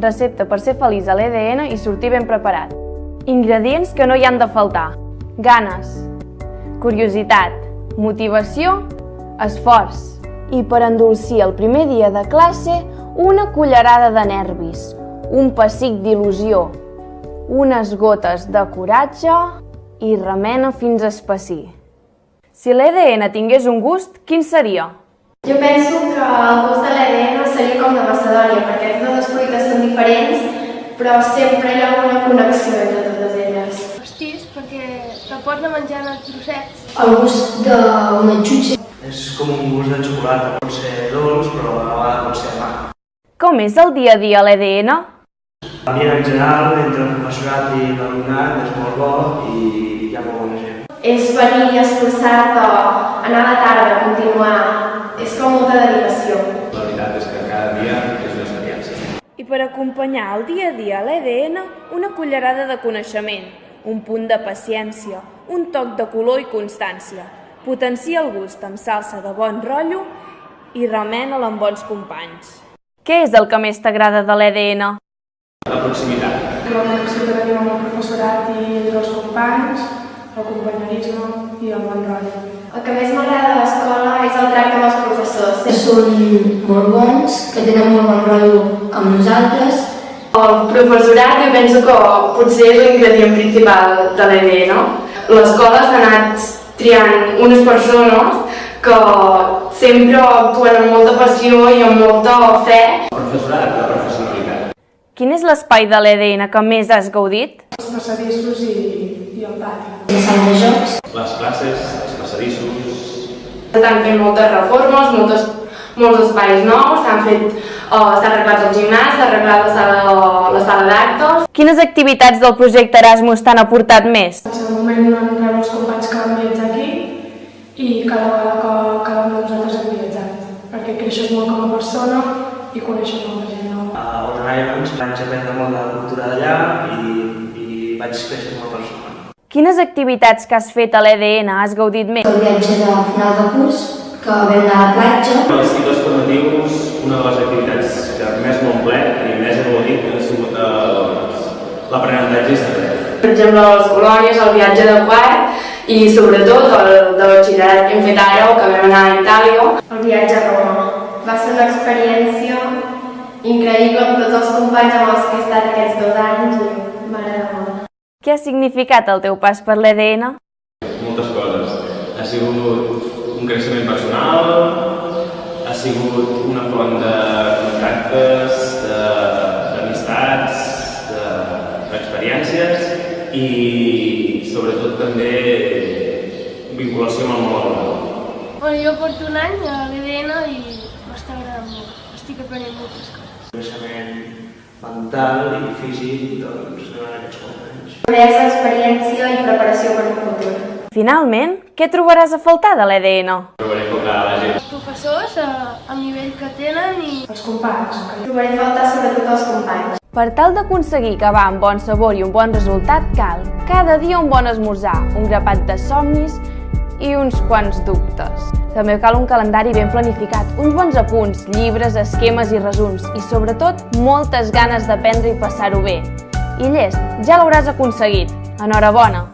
recepta per ser feliç a l'EDN i sortir ben preparat. Ingredients que no hi han de faltar: ganes, curiositat, motivació, esforç. I per endolcir el primer dia de classe, una cullerada de nervis, un pessic d'il·lusió, unes gotes de coratge i remena fins a espessir. Si l'EDN tingués un gust, quin seria? Jo penso que el gust de l'EDN seria com de macedònia, perquè totes les fruites són diferents, però sempre hi ha una connexió entre totes elles. Pastís, perquè te pots anar menjant els trossets. El gust d'una xutxa. És com un gust de xocolata, pot ser dolç, però a la vegada pot ser amarg. Com és el dia a dia a l'EDN? L'ambient en general, entre el professorat i l'alumnat, és molt bo i hi ha molt bona gent. És venir a esforçar-te, anar a la tarda, continuar. És com molta dedicació. La veritat és que cada dia és una experiència. I per acompanyar el dia a dia a l'EDN, una cullerada de coneixement, un punt de paciència, un toc de color i constància. Potencia el gust amb salsa de bon rotllo i remena-la amb bons companys. Què és el que més t'agrada de l'EDN? La proximitat. La connexió que tenim amb el professorat i entre els companys, el companyerisme i el bon rotllo. El que més m'agrada de l'escola és el tracte amb els professors. Que són molt bons, que tenen molt bon rotllo amb nosaltres. El professorat jo penso que potser és l'ingredient principal de l'EDN. L'escola s'ha anat triant unes persones que sempre actuen amb molta passió i amb molta fe. El professorat, la professionalitat. Quin és l'espai de l'EDN que més has gaudit? Els passadissos i el pati. La sala de jocs. Les classes, els passadissos. Estan fent moltes reformes, molts espais nous, s'ha arreglat el gimnàs, s'ha arreglat la sala d'actes. Quines activitats del projecte Erasmus t'han aportat més? En el moment entrarem els companys que van viatjar aquí i cada vegada que cada un de nosaltres hem viatjat, perquè creixes molt com a persona i coneixes molta gent nova. A Old Irons vaig aprendre molt de la cultura d'allà i vaig créixer com a persona. Quines activitats que has fet a l'EDN has gaudit més? El viatge de final de curs, que vam anar a la platja. Els cicles formatius, una de les activitats que més m'ha omplert i més he gaudit ha sigut l'aprenentatge i saber. Per exemple, les colònies, el viatge de quart i sobretot el de batxillerat que hem fet ara o que vam anar a Itàlia. El viatge a Roma. Va ser una experiència increïble amb tots els companys amb els que he estat aquests 2 anys i m'agrada molt. Què ha significat el teu pas per l'EDN? Moltes coses. Ha sigut un creixement personal, ha sigut una font de contactes, d'amistats, d'experiències i sobretot també vinculació amb el món laboral. Jo porto un any a l'EDN i m'està agradant molt. Estic aprenent moltes coses. Coneixement mental i físic, doncs, durant aquests 4 anys. Presa, experiència i preparació per un futur. Finalment, què trobaràs a faltar de l'EDN? Trobaré a faltar la gent. Els professors, al nivell que tenen i Els companys, que Trobaré a faltar sobretot els companys. Per tal d'aconseguir acabar amb bon sabor i un bon resultat, cal cada dia un bon esmorzar, un grapat de somnis i uns quants dubtes. També cal un calendari ben planificat, uns bons apunts, llibres, esquemes i resums i, sobretot, moltes ganes d'aprendre i passar-ho bé. I llest, ja l'hauràs aconseguit. Enhorabona!